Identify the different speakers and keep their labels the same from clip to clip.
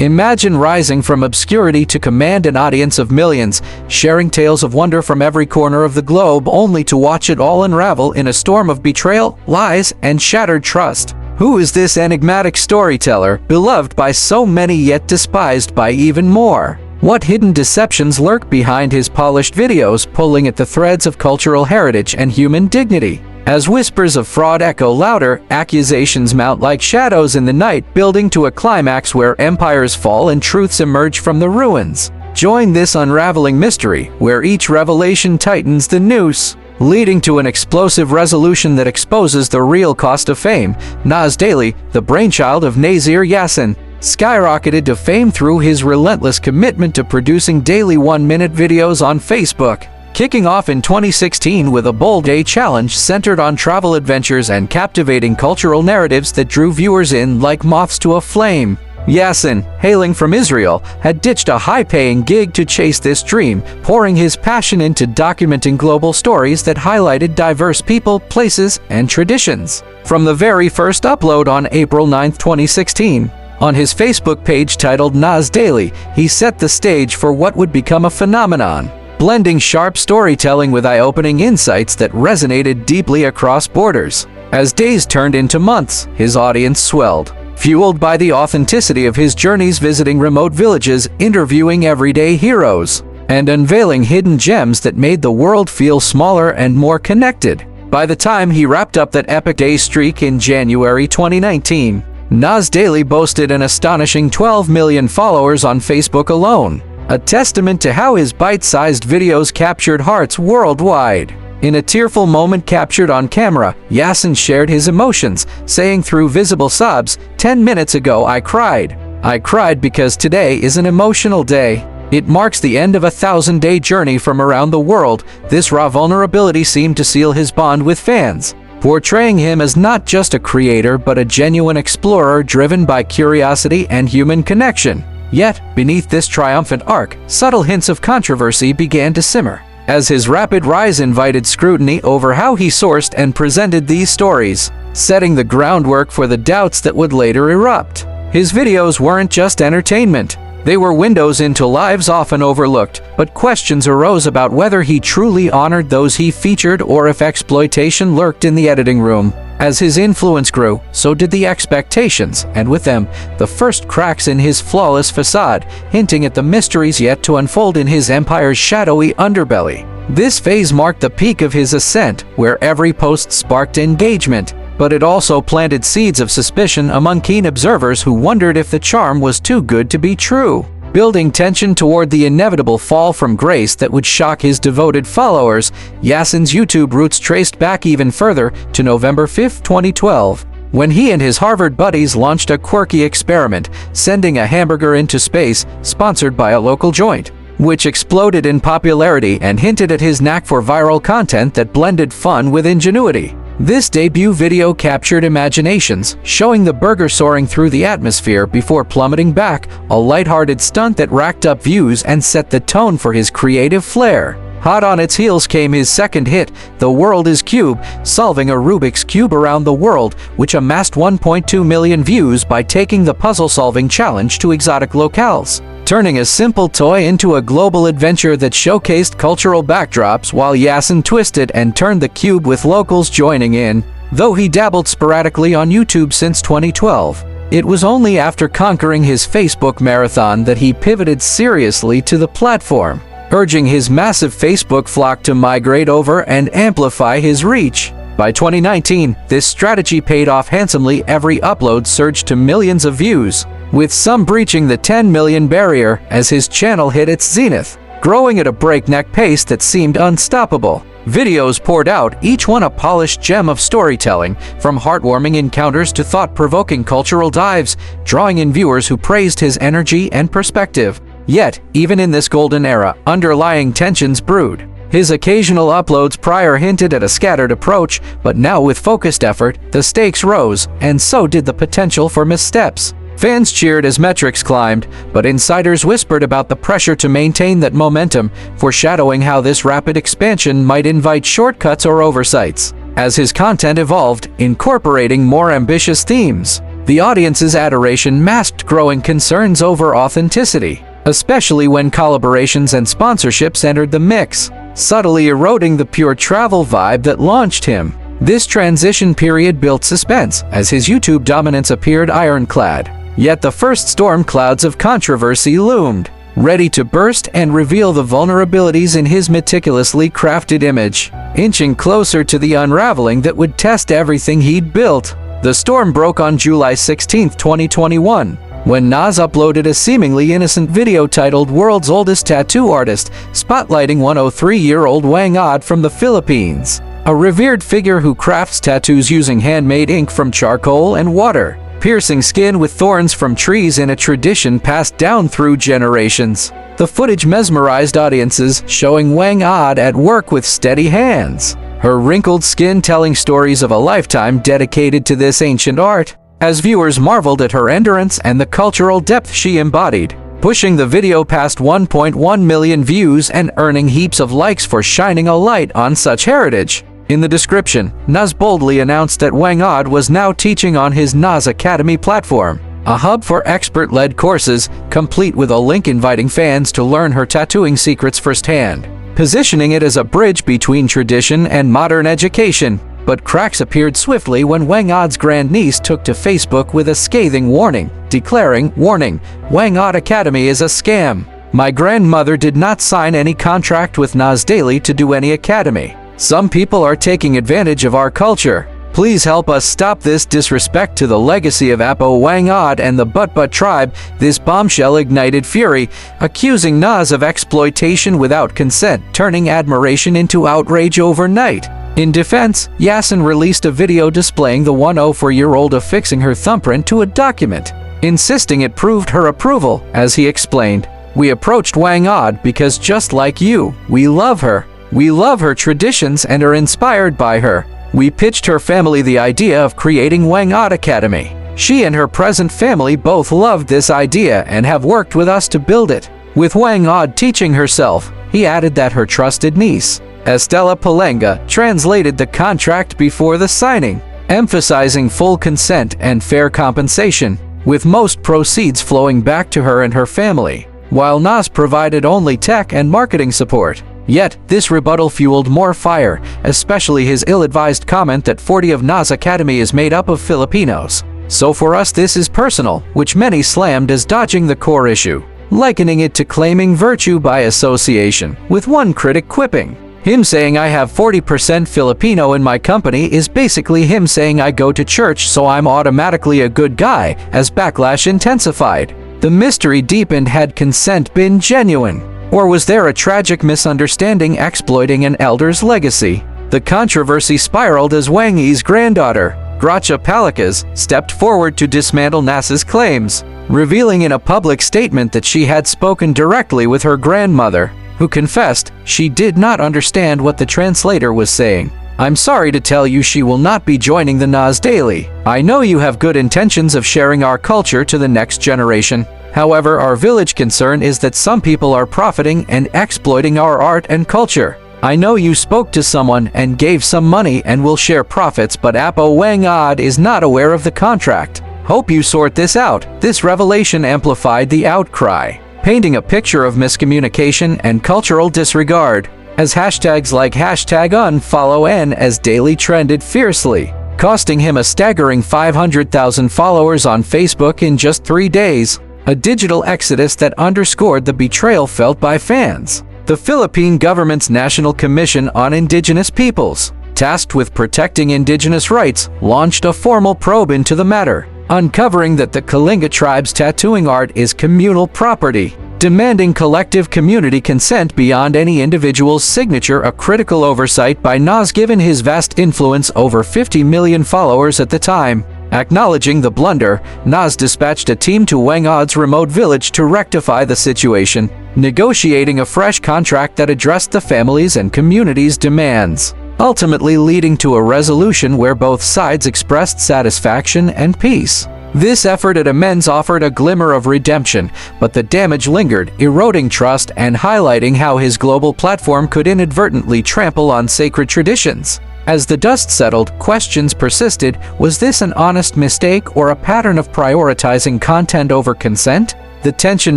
Speaker 1: Imagine rising from obscurity to command an audience of millions, sharing tales of wonder from every corner of the globe, only to watch it all unravel in a storm of betrayal, lies, and shattered trust. Who is this enigmatic storyteller, beloved by so many yet despised by even more? What hidden deceptions lurk behind his polished videos, pulling at the threads of cultural heritage and human dignity? As whispers of fraud echo louder, accusations mount like shadows in the night, building to a climax where empires fall and truths emerge from the ruins. Join this unraveling mystery, where each revelation tightens the noose, leading to an explosive resolution that exposes the real cost of fame. Nas Daily, the brainchild of Nasir Yassin, skyrocketed to fame through his relentless commitment to producing daily one-minute videos on Facebook. Kicking off in 2016 with a bold day challenge centered on travel adventures and captivating cultural narratives that drew viewers in like moths to a flame. Yassin, hailing from Israel, had ditched a high-paying gig to chase this dream, pouring his passion into documenting global stories that highlighted diverse people, places, and traditions. From the very first upload on April 9, 2016, on his Facebook page titled Nas Daily, he set the stage for what would become a phenomenon, blending sharp storytelling with eye-opening insights that resonated deeply across borders. As days turned into months, his audience swelled, fueled by the authenticity of his journeys visiting remote villages, interviewing everyday heroes, and unveiling hidden gems that made the world feel smaller and more connected. By the time he wrapped up that epic day streak in January 2019, Nas Daily boasted an astonishing 12 million followers on Facebook alone, a testament to how his bite-sized videos captured hearts worldwide. In a tearful moment captured on camera, Yassin shared his emotions, saying through visible sobs, "10 minutes ago I cried. I cried because today is an emotional day. It marks the end of a 1,000-day journey from around the world." This raw vulnerability seemed to seal his bond with fans, portraying him as not just a creator but a genuine explorer driven by curiosity and human connection. Yet, beneath this triumphant arc, subtle hints of controversy began to simmer, as his rapid rise invited scrutiny over how he sourced and presented these stories, setting the groundwork for the doubts that would later erupt. His videos weren't just entertainment. They were windows into lives often overlooked, but questions arose about whether he truly honored those he featured or if exploitation lurked in the editing room. As his influence grew, so did the expectations, and with them, the first cracks in his flawless facade, hinting at the mysteries yet to unfold in his empire's shadowy underbelly. This phase marked the peak of his ascent, where every post sparked engagement, but it also planted seeds of suspicion among keen observers who wondered if the charm was too good to be true, building tension toward the inevitable fall from grace that would shock his devoted followers. Yassin's YouTube roots traced back even further to November 5, 2012, when he and his Harvard buddies launched a quirky experiment, sending a hamburger into space, sponsored by a local joint, which exploded in popularity and hinted at his knack for viral content that blended fun with ingenuity. This debut video captured imaginations, showing the burger soaring through the atmosphere before plummeting back, a lighthearted stunt that racked up views and set the tone for his creative flair. Hot on its heels came his second hit, The World is Cube, solving a Rubik's Cube around the world, which amassed 1.2 million views by taking the puzzle-solving challenge to exotic locales, turning a simple toy into a global adventure that showcased cultural backdrops while Yassin twisted and turned the cube with locals joining in. Though he dabbled sporadically on YouTube since 2012, it was only after conquering his Facebook marathon that he pivoted seriously to the platform, urging his massive Facebook flock to migrate over and amplify his reach. By 2019, this strategy paid off handsomely. Every upload surged to millions of views, with some breaching the 10 million barrier as his channel hit its zenith, growing at a breakneck pace that seemed unstoppable. Videos poured out, each one a polished gem of storytelling, from heartwarming encounters to thought-provoking cultural dives, drawing in viewers who praised his energy and perspective. Yet, even in this golden era, underlying tensions brewed. His occasional uploads prior hinted at a scattered approach, but now with focused effort, the stakes rose, and so did the potential for missteps. Fans cheered as metrics climbed, but insiders whispered about the pressure to maintain that momentum, foreshadowing how this rapid expansion might invite shortcuts or oversights. As his content evolved, incorporating more ambitious themes, The audience's adoration masked growing concerns over authenticity, especially when collaborations and sponsorships entered the mix, subtly eroding the pure travel vibe that launched him. This transition period built suspense, as his YouTube dominance appeared ironclad. Yet the first storm clouds of controversy loomed, ready to burst and reveal the vulnerabilities in his meticulously crafted image, inching closer to the unraveling that would test everything he'd built. The storm broke on July 16, 2021, when Nas uploaded a seemingly innocent video titled "World's Oldest Tattoo Artist," spotlighting 103-year-old Wang Od from the Philippines, a revered figure who crafts tattoos using handmade ink from charcoal and water, piercing skin with thorns from trees in a tradition passed down through generations. The footage mesmerized audiences, showing Wang Od at work with steady hands, her wrinkled skin telling stories of a lifetime dedicated to this ancient art, as viewers marveled at her endurance and the cultural depth she embodied, pushing the video past 1.1 million views and earning heaps of likes for shining a light on such heritage. In the description, Nas boldly announced that Wang Od was now teaching on his Nas Academy platform, a hub for expert-led courses, complete with a link inviting fans to learn her tattooing secrets firsthand, positioning it as a bridge between tradition and modern education. But cracks appeared swiftly when Wang Od's grandniece took to Facebook with a scathing warning, declaring, "Warning, Wang Od Academy is a scam. My grandmother did not sign any contract with Nas Daily to do any academy. Some people are taking advantage of our culture. Please help us stop this disrespect to the legacy of Apo Wang Od and the But tribe." This bombshell ignited fury, accusing Nas of exploitation without consent, turning admiration into outrage overnight. In defense, Yasin released a video displaying the 104-year-old affixing her thumbprint to a document, insisting it proved her approval. As he explained, "We approached Wang Od because, just like you, we love her. We love her traditions and are inspired by her. We pitched her family the idea of creating Wang Od Academy. She and her present family both loved this idea and have worked with us to build it, with Wang Od teaching herself." He added that her trusted niece, Estela Palenga, translated the contract before the signing, emphasizing full consent and fair compensation, with most proceeds flowing back to her and her family, while Nas provided only tech and marketing support. Yet, this rebuttal fueled more fire, especially his ill-advised comment that 40% of Nas Academy is made up of Filipinos. "So for us this is personal," which many slammed as dodging the core issue, likening it to claiming virtue by association, with one critic quipping, "Him saying I have 40% Filipino in my company is basically him saying I go to church so I'm automatically a good guy." As backlash intensified, the mystery deepened. Had consent been genuine? Or was there a tragic misunderstanding exploiting an elder's legacy? The controversy spiraled as Wang Yi's granddaughter, Gracia Palakas, stepped forward to dismantle Nas's claims, revealing in a public statement that she had spoken directly with her grandmother, who confessed she did not understand what the translator was saying. "I'm sorry to tell you she will not be joining the Nas Daily. I know you have good intentions of sharing our culture to the next generation. However, our village concern is that some people are profiting and exploiting our art and culture. I know you spoke to someone and gave some money and will share profits, but Apo Wang Od is not aware of the contract. Hope you sort this out." This revelation amplified the outcry, painting a picture of miscommunication and cultural disregard, as hashtags like #unfollow Nas Daily trended fiercely, costing him a staggering 500,000 followers on Facebook in just 3 days. A digital exodus that underscored the betrayal felt by fans. The Philippine government's National Commission on Indigenous Peoples, tasked with protecting indigenous rights, launched a formal probe into the matter, uncovering that the Kalinga tribe's tattooing art is communal property, demanding collective community consent beyond any individual's signature. A critical oversight by Nas, given his vast influence, over 50 million followers at the time. Acknowledging the blunder, Nas dispatched a team to Wang Od's remote village to rectify the situation, negotiating a fresh contract that addressed the family's and community's demands, ultimately leading to a resolution where both sides expressed satisfaction and peace. This effort at amends offered a glimmer of redemption, but the damage lingered, eroding trust and highlighting how his global platform could inadvertently trample on sacred traditions. As the dust settled, questions persisted. Was this an honest mistake or a pattern of prioritizing content over consent? The tension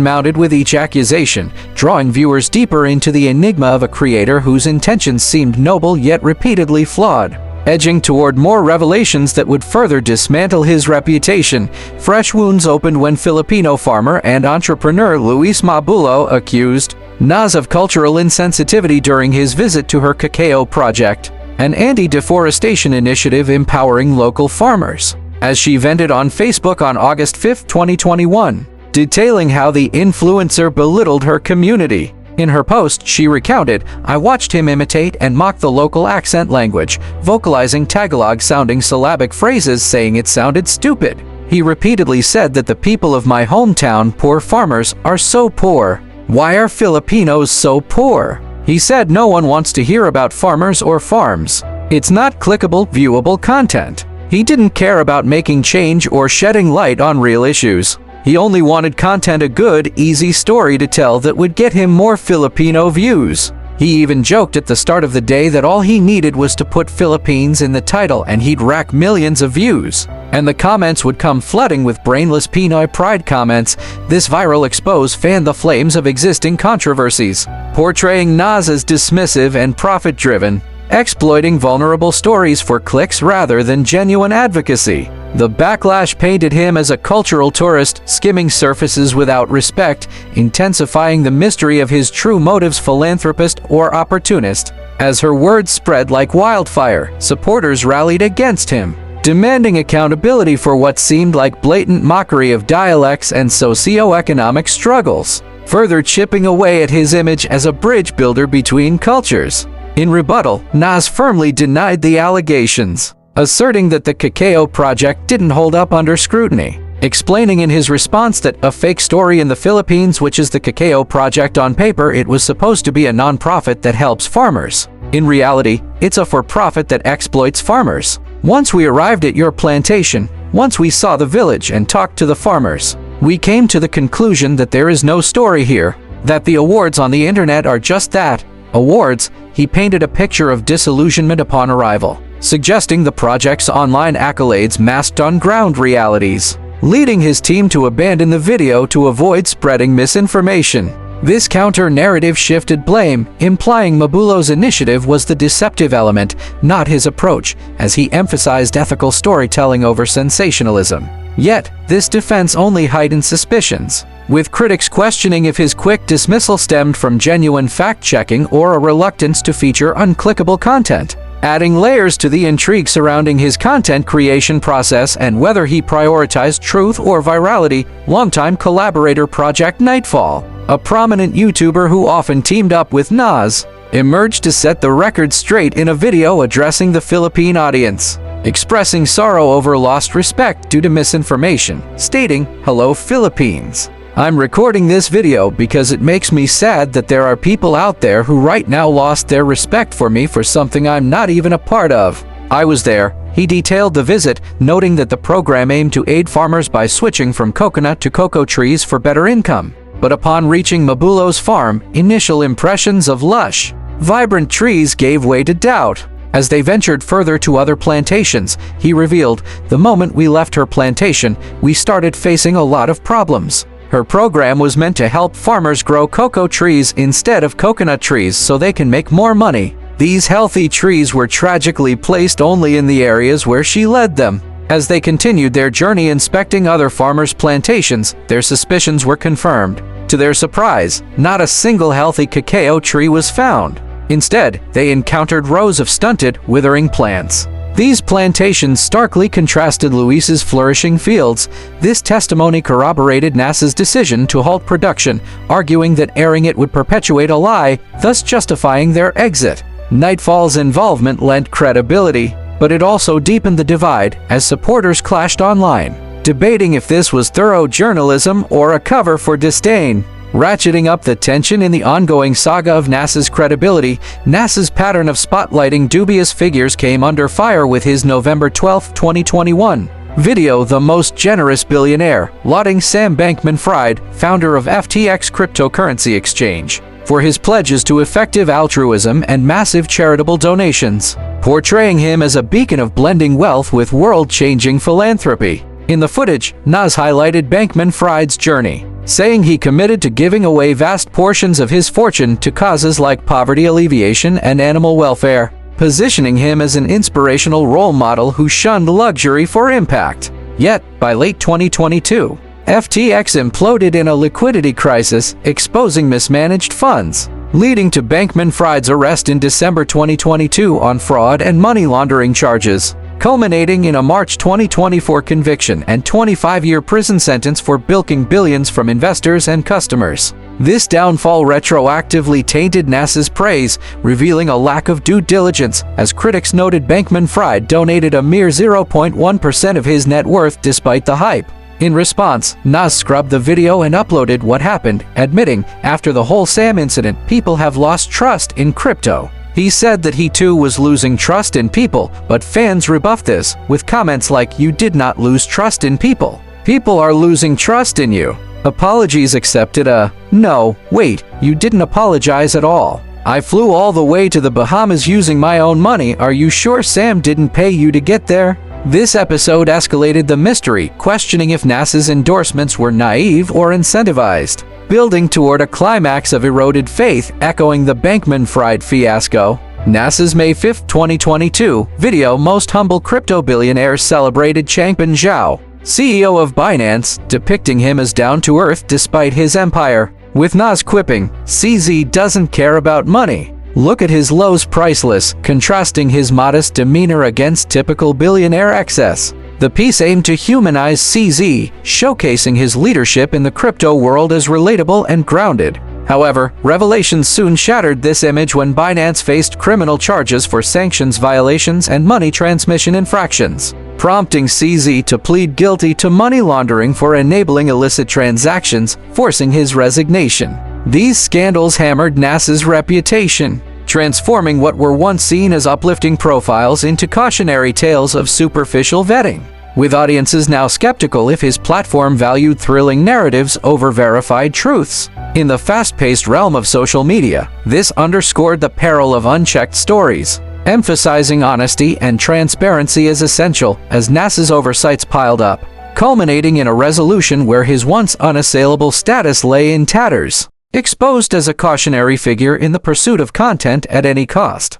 Speaker 1: mounted with each accusation, drawing viewers deeper into the enigma of a creator whose intentions seemed noble yet repeatedly flawed. Edging toward more revelations that would further dismantle his reputation, fresh wounds opened when Filipino farmer and entrepreneur Luis Mabulo accused Nas of cultural insensitivity during his visit to her cacao project, an anti-deforestation initiative empowering local farmers, as she vented on Facebook on August 5, 2021, detailing how the influencer belittled her community. In her post, she recounted, "I watched him imitate and mock the local accent language, vocalizing Tagalog-sounding syllabic phrases saying it sounded stupid. He repeatedly said that the people of my hometown, poor farmers, are so poor. Why are Filipinos so poor? He said no one wants to hear about farmers or farms. It's not clickable, viewable content." He didn't care about making change or shedding light on real issues. He only wanted content, a good, easy story to tell that would get him more Filipino views. He even joked at the start of the day that all he needed was to put Philippines in the title and he'd rack millions of views. And the comments would come flooding with brainless Pinoy pride comments. This viral expose fanned the flames of existing controversies, portraying Nas as dismissive and profit-driven, exploiting vulnerable stories for clicks rather than genuine advocacy. The backlash painted him as a cultural tourist, skimming surfaces without respect, intensifying the mystery of his true motives, philanthropist or opportunist. As her words spread like wildfire, supporters rallied against him, demanding accountability for what seemed like blatant mockery of dialects and socio-economic struggles, further chipping away at his image as a bridge builder between cultures. In rebuttal, Nas firmly denied the allegations, asserting that the cacao project didn't hold up under scrutiny, explaining in his response that a fake story in the Philippines, which is the cacao project on paper, it was supposed to be a non-profit that helps farmers. In reality, it's a for-profit that exploits farmers. Once we arrived at your plantation, once we saw the village and talked to the farmers, we came to the conclusion that there is no story here, that the awards on the internet are just that, awards. He painted a picture of disillusionment upon arrival, suggesting the project's online accolades masked on-ground realities, leading his team to abandon the video to avoid spreading misinformation. This counter-narrative shifted blame, implying Mabulo's initiative was the deceptive element, not his approach, as he emphasized ethical storytelling over sensationalism. Yet, this defense only heightened suspicions, with critics questioning if his quick dismissal stemmed from genuine fact-checking or a reluctance to feature unclickable content, adding layers to the intrigue surrounding his content creation process and whether he prioritized truth or virality. Longtime collaborator Project Nightfall, a prominent YouTuber who often teamed up with Nas, emerged to set the record straight in a video addressing the Philippine audience, expressing sorrow over lost respect due to misinformation, stating, "Hello Philippines. I'm recording this video because it makes me sad that there are people out there who right now lost their respect for me for something I'm not even a part of. I was there." He detailed the visit, noting that the program aimed to aid farmers by switching from coconut to cocoa trees for better income. But upon reaching Mabulo's farm, initial impressions of lush, vibrant trees gave way to doubt. As they ventured further to other plantations, he revealed, "The moment we left her plantation, we started facing a lot of problems. Her program was meant to help farmers grow cocoa trees instead of coconut trees so they can make more money. These healthy trees were tragically placed only in the areas where she led them." As they continued their journey inspecting other farmers' plantations, their suspicions were confirmed. To their surprise, not a single healthy cacao tree was found. Instead, they encountered rows of stunted, withering plants. These plantations starkly contrasted Luis's flourishing fields. This testimony corroborated Nas's decision to halt production, arguing that airing it would perpetuate a lie, thus justifying their exit. Nightfall's involvement lent credibility, but it also deepened the divide as supporters clashed online, debating if this was thorough journalism or a cover for disdain. Ratcheting up the tension in the ongoing saga of Nas's credibility, Nas's pattern of spotlighting dubious figures came under fire with his November 12, 2021 video, "The Most Generous Billionaire," lauding Sam Bankman-Fried, founder of FTX cryptocurrency exchange. for his pledges to effective altruism and massive charitable donations, portraying him as a beacon of blending wealth with world-changing philanthropy. In the footage, Nas highlighted Bankman-Fried's journey, saying he committed to giving away vast portions of his fortune to causes like poverty alleviation and animal welfare, positioning him as an inspirational role model who shunned luxury for impact. Yet, by late 2022, FTX imploded in a liquidity crisis, exposing mismanaged funds, leading to Bankman-Fried's arrest in December 2022 on fraud and money laundering charges, culminating in a March 2024 conviction and 25-year prison sentence for bilking billions from investors and customers. This downfall retroactively tainted Nas's praise, revealing a lack of due diligence, as critics noted Bankman-Fried donated a mere 0.1% of his net worth despite the hype. In response, Nas scrubbed the video and uploaded what happened, admitting, after the whole Sam incident, people have lost trust in crypto. He said that he too was losing trust in people, but fans rebuffed this, with comments like, "You did not lose trust in people. People are losing trust in you." Apologies accepted. No, wait, you didn't apologize at all. I flew all the way to the Bahamas using my own money. Are you sure Sam didn't pay you to get there? This episode escalated the mystery, questioning if Nas's endorsements were naive or incentivized, building toward a climax of eroded faith, echoing the Bankman-Fried fiasco. Nas's May 5, 2022 video, most humble crypto billionaire, celebrated Changpeng Zhao, CEO of Binance, depicting him as down-to-earth despite his empire, with Nas quipping, "CZ doesn't care about money. Look at his lows, priceless," contrasting his modest demeanor against typical billionaire excess. The piece aimed to humanize CZ, showcasing his leadership in the crypto world as relatable and grounded. However, revelations soon shattered this image when Binance faced criminal charges for sanctions violations and money transmission infractions, prompting CZ to plead guilty to money laundering for enabling illicit transactions, forcing his resignation. These scandals hammered Nas's reputation, transforming what were once seen as uplifting profiles into cautionary tales of superficial vetting, with audiences now skeptical if his platform valued thrilling narratives over verified truths. In the fast-paced realm of social media, this underscored the peril of unchecked stories, emphasizing honesty and transparency as essential as Nas's oversights piled up, culminating in a resolution where his once unassailable status lay in tatters, exposed as a cautionary figure in the pursuit of content at any cost.